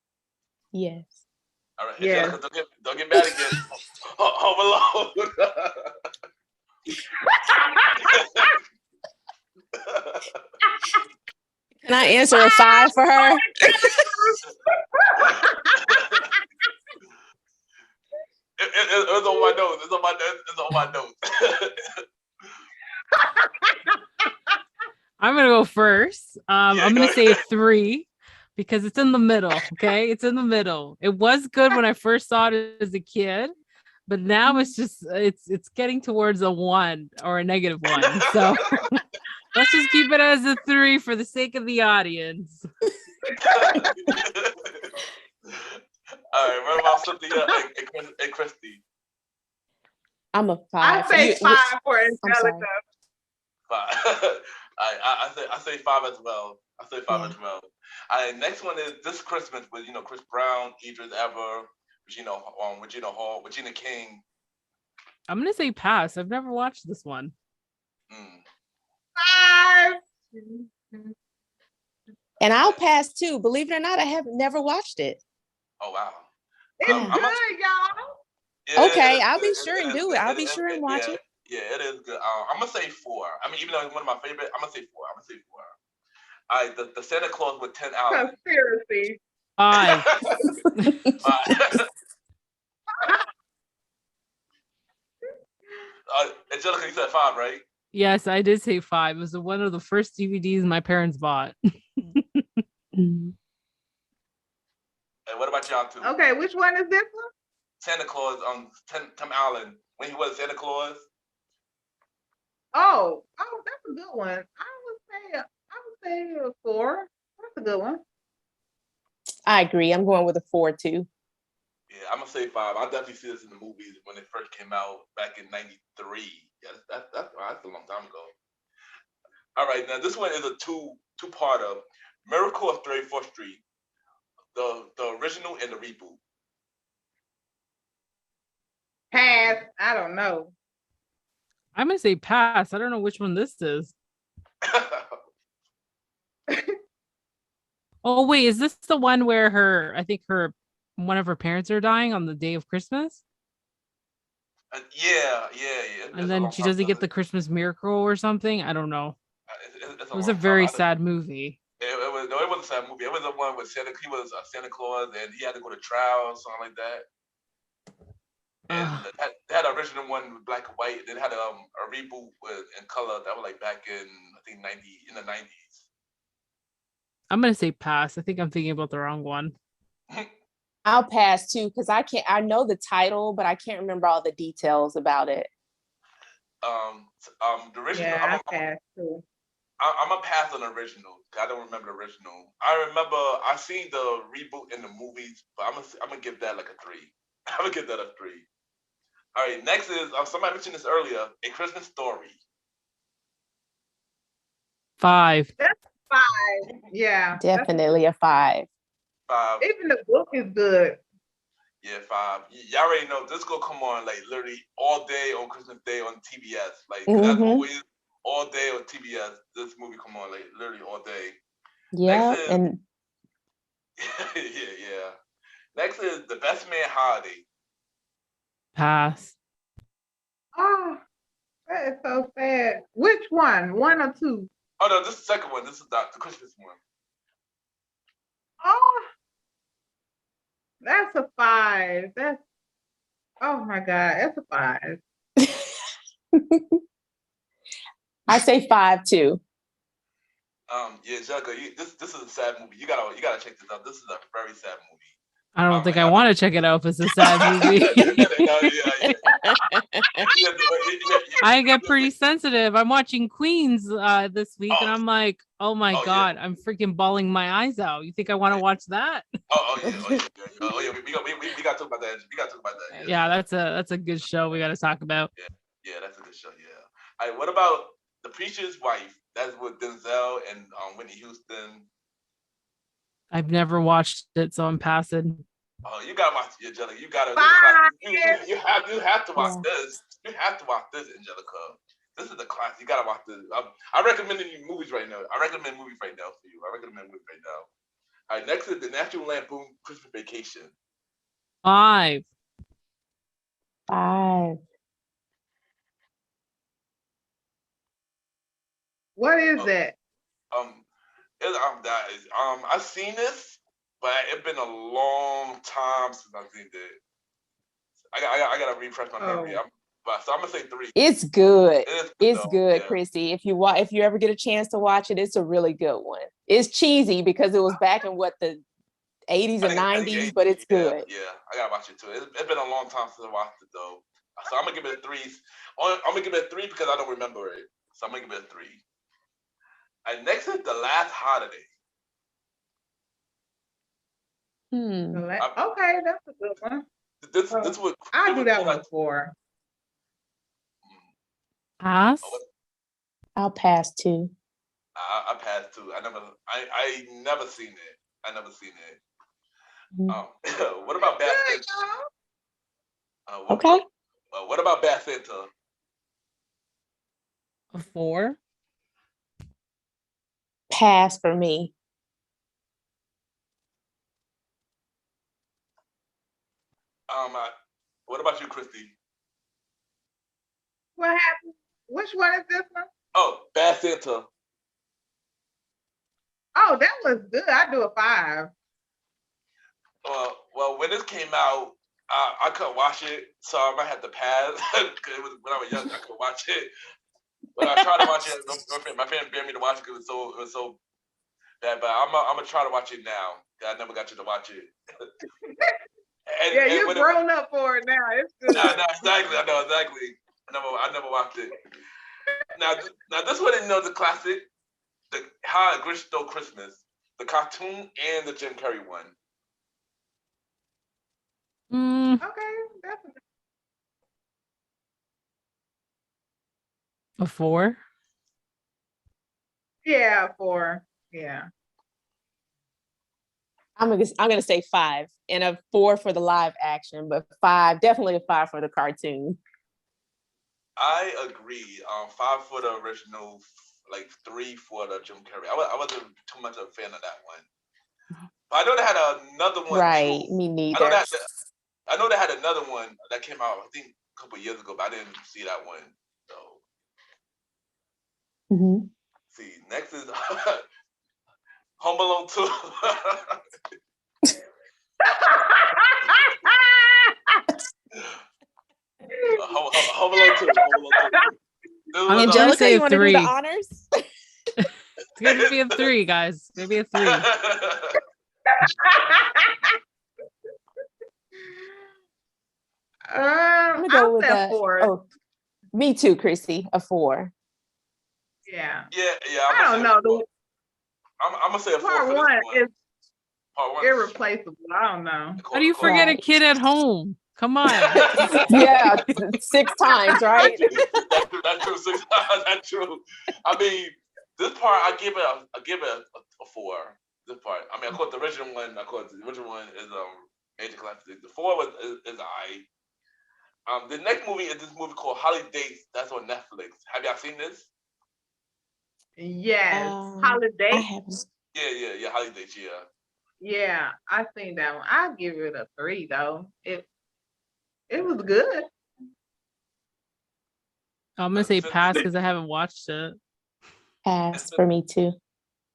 S5: Yes.
S2: All right. Yeah. Don't get mad again. Home Alone.
S5: Can I answer a 5 for her?
S2: It's on my notes. It's on my notes.
S4: I'm gonna go first. I'm gonna say 3 because it's in the middle. Okay, it's in the middle. It was good when I first saw it as a kid, but now it's getting towards a 1 or a -1. So let's just keep it as a 3 for the sake of the audience.
S2: All right, what about Cynthia and Chrissie?
S5: I'm a 5.
S3: I say 5 for Angelica.
S2: 5. I say 5 as well. I say 5 as well. All right, next one is This Christmas with Chris Brown, Idris Elba, Regina Hall, Regina King.
S4: I'm gonna say pass. I've never watched this one.
S3: 5.
S5: And I'll pass too. Believe it or not, I have never watched it.
S2: Oh wow.
S3: It's good, y'all.
S2: Yeah,
S5: okay, I'll be sure and do it. I'll be sure and watch it.
S2: Yeah, it is good. I'm gonna say 4. I mean, even though it's one of my favorite, I'm gonna say 4. All right, the Santa Claus with 10 hours.
S3: Conspiracy.
S4: 5.
S2: 5. Angelica, you said 5, right?
S4: Yes, I did say 5. It was one of the first DVDs my parents bought.
S2: And what about y'all two?
S3: Okay, which one is this one?
S2: Santa Claus on Tim Allen when he was Santa Claus.
S3: Oh, that's a good one. I would say a 4. That's a good one.
S5: I agree. I'm going with a 4 too.
S2: Yeah, I'm gonna say 5. I definitely see this in the movies when it first came out back in '93. Yeah, that's a long time ago. All right, now this one is a two-parter. Miracle of 34th Street, the original and the reboot.
S3: Pass. I don't know.
S4: I'm gonna say pass. I don't know which one this is. Oh wait, is this the one where one of her parents are dying on the day of Christmas?
S2: Yeah.
S4: And then she doesn't get the Christmas miracle or something. I don't know. It was a very sad movie.
S2: It wasn't a sad movie. It was the one with Santa. He was Santa Claus, and he had to go to trial or something like that. And they had an original one with black and white. Then had a reboot in color that was like back in I think in the 90s.
S4: I'm gonna say pass. I think I'm thinking about the wrong one.
S5: I'll pass too, because I know the title, but I can't remember all the details about it.
S2: The original.
S3: Yeah, I passed too.
S2: I'm gonna pass on the original. I don't remember the original. I remember I seen the reboot in the movies, but I'm gonna give that like a 3. I'm gonna give that a 3. All right, next is somebody mentioned this earlier, A Christmas Story.
S4: 5.
S3: That's 5. Yeah.
S5: Definitely a 5.
S2: 5.
S3: Even the book is good.
S2: Yeah, 5. Y'all already know this gonna come on like literally all day on Christmas Day on TBS. Like that's always all day on TBS. This movie come on like literally all day.
S5: Yeah,
S2: Next is,
S5: and
S2: yeah. Next is The Best Man Holiday.
S4: Pass.
S3: Oh, that is so sad. Which one? 1 or 2?
S2: Oh no, this is the second one. This is the Christmas one.
S3: Oh, that's a 5. Oh my God, that's a 5.
S5: I say 5 too.
S2: Yeah, Angelica, this is a sad movie. You gotta check this out. This is a very sad movie.
S4: I don't think I want to check it out if it's a sad movie. I get pretty sensitive. I'm watching Queens this week, and I'm like, oh my God, I'm freaking bawling my eyes out. You think I want to watch that?
S2: We gotta talk about that. We gotta talk about that.
S4: Yeah, that's a good show. We gotta talk about.
S2: Yeah, that's a good show. Yeah. All right, what about The Preacher's Wife? That's with Denzel and Whitney Houston.
S4: I've never watched it, so I'm passing.
S2: Oh, you gotta watch it, Angelica. You gotta. You have to watch this. You have to watch this, Angelica. This is the class. You gotta watch this. I recommend you movies right now. I recommend movies right now for you. All right, next is The National Lampoon Christmas Vacation.
S4: 5.
S3: What is that?
S2: I've seen this, but it's been a long time since I've seen it. I gotta refresh my memory. So I'm gonna say 3.
S5: It's good. It's good,
S2: yeah.
S5: Chrissy. If you ever get a chance to watch it, it's a really good one. It's cheesy because it was back in the 80s and 90s, but it's good.
S2: Yeah, I gotta watch it too. It's been a long time since I watched it though. So I'm gonna give it a 3. I'm gonna give it a 3 because I don't remember it. So I'm gonna give it a 3. And next is The Last Holiday.
S3: Okay, that's a good one.
S2: This would
S3: I'll do that one 4.
S4: Pass.
S5: I'll pass too.
S2: I passed too. I never seen it. What about Bad Santa?
S5: Okay.
S2: What about Bad Santa?
S4: A 4.
S5: Pass for me.
S2: What about you, Christie?
S3: What happened? Which one is this one?
S2: Oh, Bad Santa.
S3: Oh, that was good. I do a 5.
S2: Well, when this came out, I couldn't watch it, so I might have to pass. Because when I was young, I couldn't watch it. But I tried to watch it. My parents dared me to watch it because it was so bad. But I'm gonna try to watch it now. I never got you to watch it.
S3: You're grown up for it now. It's good.
S2: No, exactly. I know exactly. I never watched it. Now this one is the classic, the How a Grinch Stole Christmas, the cartoon and the Jim Carrey one.
S3: Okay, that's
S4: a 4.
S3: Yeah, 4. Yeah.
S5: I'm gonna say 5 and a 4 for the live action, but 5, definitely a 5 for the cartoon.
S2: I agree. 5 for the original, like 3 for the Jim Carrey. I wasn't too much of a fan of that one. But I know they had another one.
S5: Right,
S2: too.
S5: me neither.
S2: I know they had another one that came out, I think, a couple of years ago, but I didn't see that one. So, see, next is Home Alone 2. Home Alone 2.
S5: Angelica, you want to do the honors?
S4: It's going to be a 3, guys. Maybe a 3.
S5: I'm gonna go
S3: I'll
S5: with
S3: say
S5: a
S3: 4.
S5: Oh, me too, Chrissy. A 4.
S3: Yeah.
S2: Yeah.
S3: I don't know.
S2: I'm gonna say a 4
S3: Part
S2: for this
S3: 1
S2: one.
S3: is
S2: Part 1
S3: irreplaceable. I don't know.
S4: How do you forget a
S5: Right.
S4: kid at home? Come on.
S5: Yeah, 6 times, right?
S2: That's true. That's true. I mean, this part I give it a 4. This part. I mean, I call it the original one. The original one is major classic. The 4 is I. The next movie is this movie called Holidays. That's on Netflix. Have y'all seen this?
S3: Yes.
S5: I
S3: Holiday.
S5: haven't.
S2: Yeah. Holidays. Yeah.
S3: Yeah, I seen that one. I'll give it a 3 though. It was good.
S4: I'm gonna say pass because I haven't watched it.
S5: Pass for me too.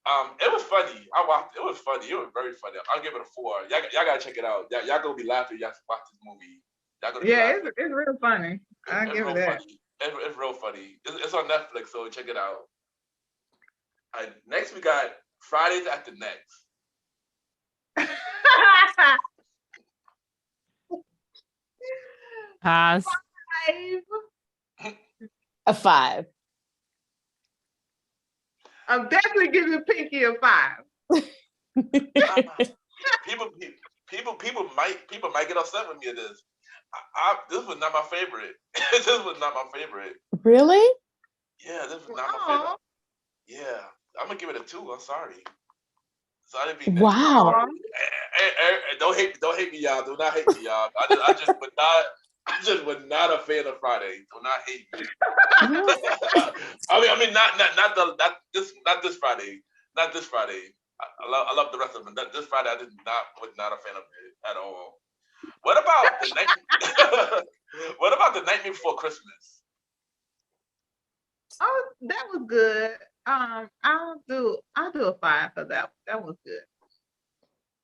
S2: It was funny. I watched. It was funny. It was very funny. I'll give it a 4. Y'all gotta check it out. Y'all gonna be laughing. Y'all watch this movie. Y'all gonna be
S3: Yeah,
S2: laughing.
S3: it's real funny. I'll give it
S2: real
S3: that.
S2: funny. It's real funny. It's on Netflix, so check it out. All right, next we got Fridays After Next.
S4: Pass.
S5: A 5.
S3: I'm definitely giving Pinky a 5.
S2: People might get upset with me at this. This was not my favorite. This was not my favorite.
S5: Really?
S2: Yeah, this was not my favorite. Yeah, I'm gonna give it a 2. I'm sorry. So I didn't be
S5: Wow.
S2: Don't hate me, y'all. Do not hate me, y'all. I just was not a fan of Friday. Do not hate me. I mean, not this Friday. Not this Friday. I love the rest of them. This Friday, was not a fan of it at all. What about the night? What about the Nightmare Before Christmas?
S3: Oh, that was good. I'll do a 5 for that. That was good.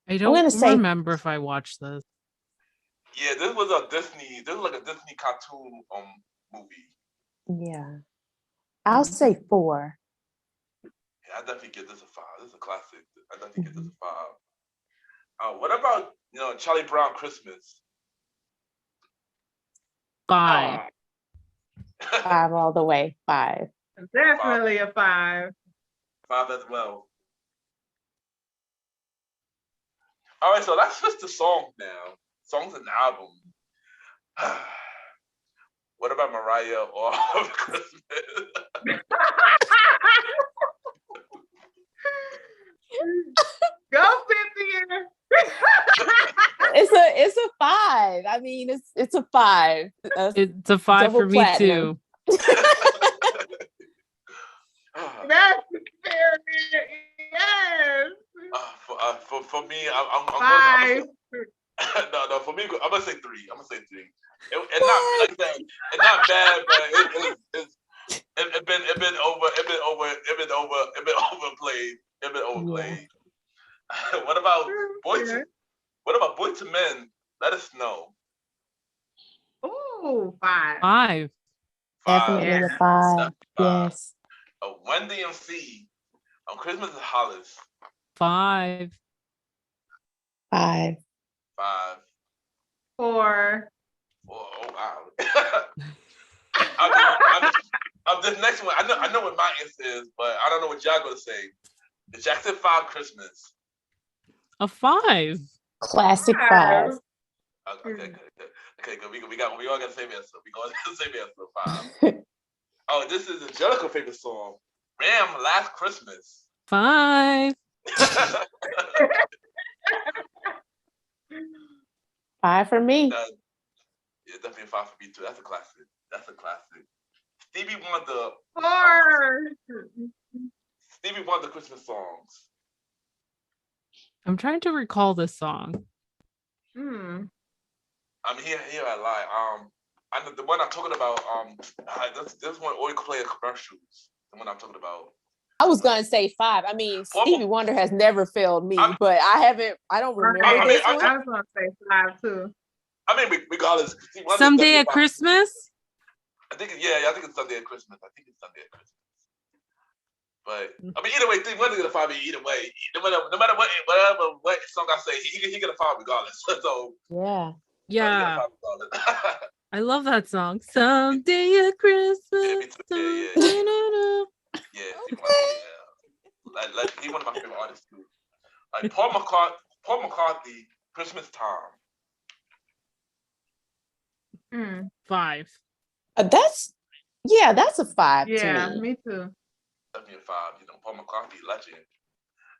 S4: I don't remember if I watched this.
S2: Yeah, this was like a Disney cartoon movie.
S5: Yeah. I'll say 4.
S2: Yeah, I definitely give this a 5. This is a classic. I definitely give this a 5. What about Charlie Brown Christmas?
S4: 5.
S5: 5 all the way. 5.
S3: Definitely a 5.
S2: 5 as well. All right, so let's switch to songs now. Songs and albums. What about Mariah or Christmas?
S3: Go, Cynthia.
S5: It's a 5. I mean, it's a 5.
S4: It's a 5 for me
S5: platinum.
S4: too.
S3: That's fair. Yes.
S2: For me, I'm
S3: 5.
S2: No, for me, I'm gonna say 3. It's not like that. It's not bad, but it's been overplayed. What about Boy to Men? Let us know.
S3: Ooh, 5.
S4: 5.
S5: Definitely a 5. Yes.
S2: Wendy MC on Christmas is Hollis.
S4: 5.
S5: 5.
S3: 4.
S2: Oh wow. This next one, I know what my answer is, but I don't know what y'all gonna say. The Jackson 5 Christmas.
S4: A 5.
S5: Classic 5.
S2: Okay, good. We all got the same answer. We all got the same answer. 5. Oh, this is Angelica's favorite song. Ram, Last Christmas.
S4: 5.
S5: 5 for me.
S2: Yeah, definitely a 5 for me too. That's a classic. Stevie Wonder.
S3: 4.
S2: Stevie Wonder Christmas songs.
S4: I'm trying to recall this song.
S2: I mean, here I lie. I know the one I'm talking about. This one always play commercials. The one I'm talking about.
S5: I was gonna say 5. I mean, Stevie Wonder has never failed me, but I don't remember this one.
S3: I was gonna say 5 too.
S2: I mean, regardless.
S4: Someday at Christmas?
S2: I think it's Sunday at Christmas. But I mean, either way, Stevie Wonder's gonna find me either way. No matter what song I say, he gonna find regardless. So
S4: Yeah.
S2: You gotta find it.
S4: I love that song. Someday at Christmas.
S2: Yeah. Like he's one of my favorite artists too. Like Paul McCartney, Christmas Time.
S4: 5.
S5: That's a 5
S3: Yeah,
S5: to me.
S3: me too.
S2: That'd be a 5. You know, Paul McCartney, legend.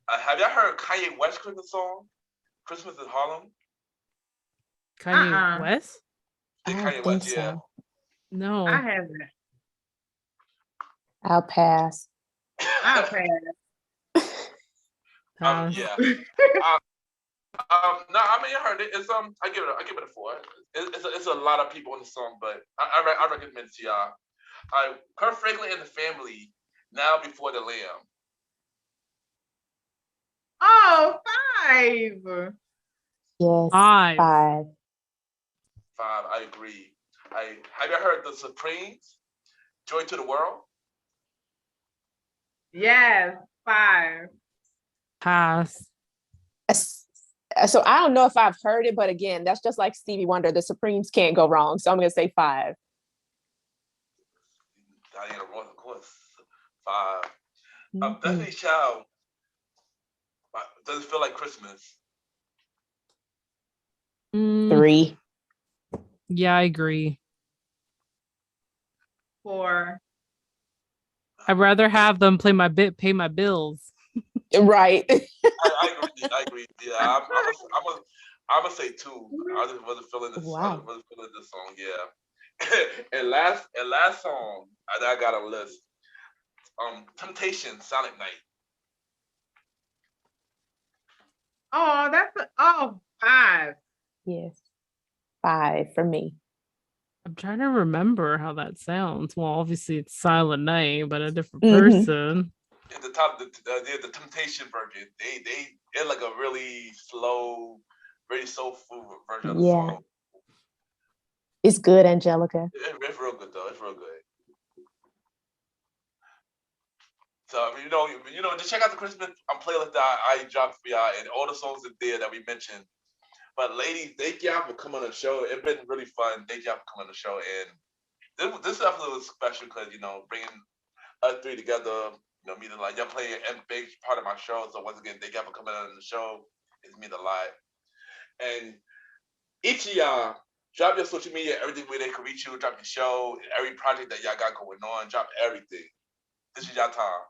S2: Have y'all heard Kanye West Christmas song? Christmas in Harlem.
S4: Kanye West?
S5: I
S2: Yeah,
S5: don't
S2: Kanye
S5: think
S2: West, yeah.
S5: so.
S4: No.
S3: I haven't.
S5: I'll pass.
S3: I'll pass.
S2: Yeah. No, I mean I heard it. It's I give it a 4. It's a lot of people in the song, but I recommend it to y'all. Kurt Franklin and the Family, Now Before the Lamb.
S3: Oh, 5.
S5: Yes.
S4: 5.
S5: 5.
S2: 5, I agree. Have you heard the Supremes? Joy to the World?
S3: Yes, 5.
S4: Pass.
S5: So I don't know if I've heard it, but again, that's just like Stevie Wonder. The Supremes can't go wrong. So I'm going to say 5.
S2: Diana Ross, of course. 5. Destiny's Child. Does it feel like Christmas?
S5: 3.
S4: Yeah, I agree.
S3: 4.
S4: I'd rather have them pay my bills.
S5: Right.
S2: I agree. Yeah, I'm gonna say 2. I just wasn't feeling this.
S5: Wow.
S2: I wasn't feeling this song. Yeah. and last song I got a list. Temptation, Silent Night.
S3: Oh, that's 5.
S5: Yes. 5 for me.
S4: I'm trying to remember how that sounds. Well, obviously it's Silent Night, but a different person.
S2: The Temptation version. They're like a really slow, very soulful version of the song.
S5: It's good, Angelica.
S2: It's real good though. It's real good. So just check out the Christmas playlist that I dropped for y'all, and all the songs are there that we mentioned. But ladies, thank y'all for coming on the show. It's been really fun. Thank y'all for coming on the show, and this episode was special because bringing us 3 together. Meaning like y'all playing a big part of my show. So once again, thank y'all for coming on the show. It means a lot. And each of y'all, drop your social media, everything where they can reach you. Drop your show, every project that y'all got going on. Drop everything. This is y'all time.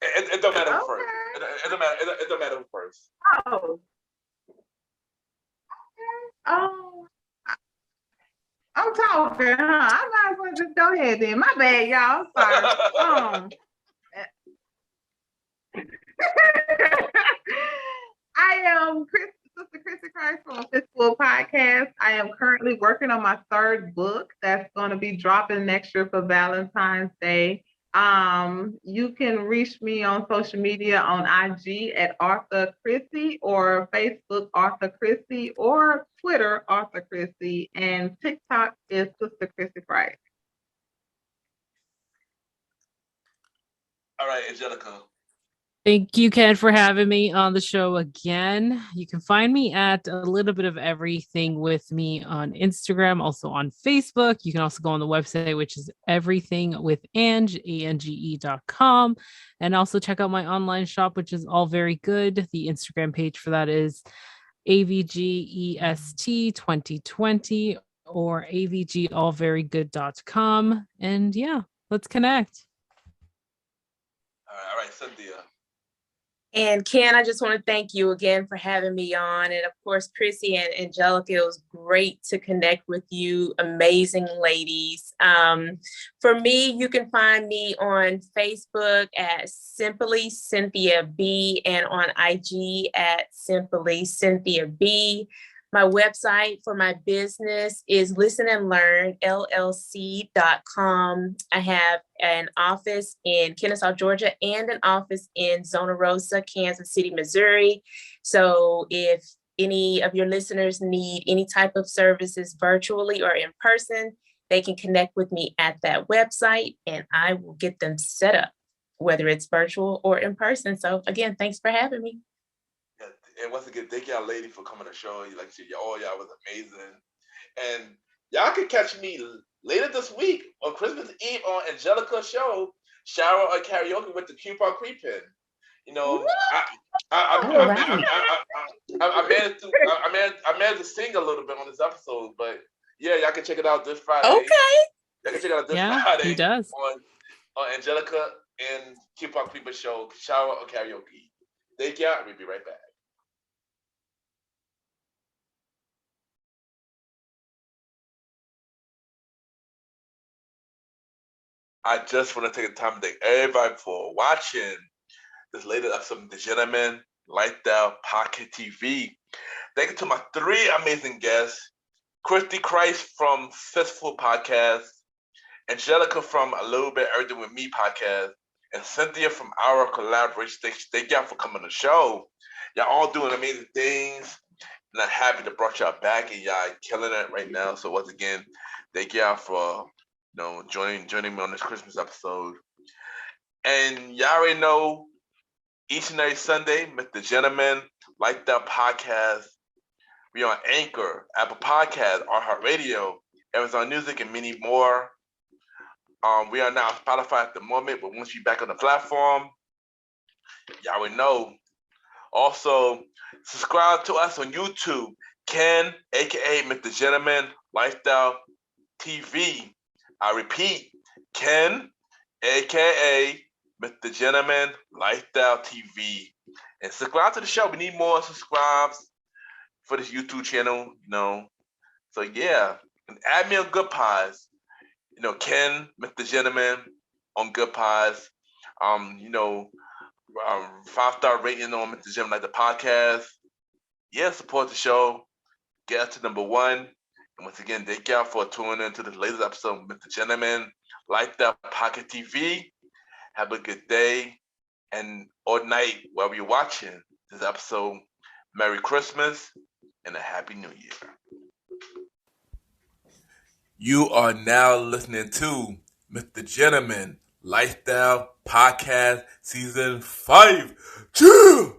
S2: It don't matter who first. It don't matter who first.
S3: Oh. Oh. I'm talking, huh? I might as well just go ahead then. My bad, y'all. I'm sorry. I am Sister Chrissie Christ from Fistfull Podcast. I am currently working on my 3rd book that's going to be dropping next year for Valentine's Day. You can reach me on social media on IG at Arthur Chrissie, or Facebook Arthur Chrissie, or Twitter Arthur Chrissie, and TikTok is Sister Chrissie Christ.
S2: All right, Angelica.
S4: Thank you, Ken, for having me on the show again. You can find me at A Little Bit of Everything with me on Instagram, also on Facebook. You can also go on the website, which is everythingwithange.com. And also check out my online shop, which is all very good. The Instagram page for that is AVGEST 2020 or avgallverygood.com. And yeah, let's connect.
S2: All right, Cynthia.
S5: And Ken, I just want to thank you again for having me on. And of course, Chrissie and Angelica, it was great to connect with you. Amazing ladies. For me, you can find me on Facebook at Simply Cynthia B, and on IG at Simply Cynthia B. My website for my business is listenandlearnllc.com. I have an office in Kennesaw, Georgia, and an office in Zona Rosa, Kansas City, Missouri. So if any of your listeners need any type of services virtually or in person, they can connect with me at that website and I will get them set up, whether it's virtual or in person. So again, thanks for having me.
S2: And once again, thank y'all, lady, for coming to the show. Like, all y'all was amazing. And y'all can catch me later this week on Christmas Eve on Angelica's show, Shower or Karaoke with the Coupon Creepin'. You know, I managed to sing a little bit on this episode, but yeah, y'all can check it out this Friday.
S5: Okay.
S2: Y'all can check it out this Friday. He does. On Angelica and Coupon Creepin' show, Shower or Karaoke. Thank y'all. We'll be right back. I just want to take the time to thank everybody for watching this latest episode of the Gentleman Lifestyle Podcast TV. Thank you to my 3 amazing guests, Chrissie from Fistfull Podcast, Angelica from A Little Bit Everything With Me Podcast, and Cynthia from our collaboration. Thank y'all for coming to the show. Y'all all doing amazing things, and I'm happy to brought y'all back, and y'all killing it right now. So once again, thank y'all for joining me on this Christmas episode. And y'all already know, each and every Sunday, Mr. Gentleman Lifestyle Podcast. We on Anchor, Apple Podcasts, iHeartRadio, Amazon Music, and many more. We are now on Spotify at the moment, but once you're back on the platform, y'all already know. Also, subscribe to us on YouTube, Ken, aka Mr. Gentleman Lifestyle TV. I repeat, Ken, aka Mr. Gentleman Lifestyle TV. And subscribe to the show. We need more subscribes for this YouTube channel, So yeah, and add me on Good Pies. Ken, Mr. Gentleman on Good Pies. 5-star rating on Mr. Gentleman like the podcast. Yeah, support the show. Get us to number 1. And once again, thank y'all for tuning in to the latest episode of Mr. Gentleman Lifestyle Podcast TV. Have a good day or night while you're watching this episode. Merry Christmas and a Happy New Year.
S1: You are now listening to Mr. Gentleman Lifestyle Podcast Season 5. Chill!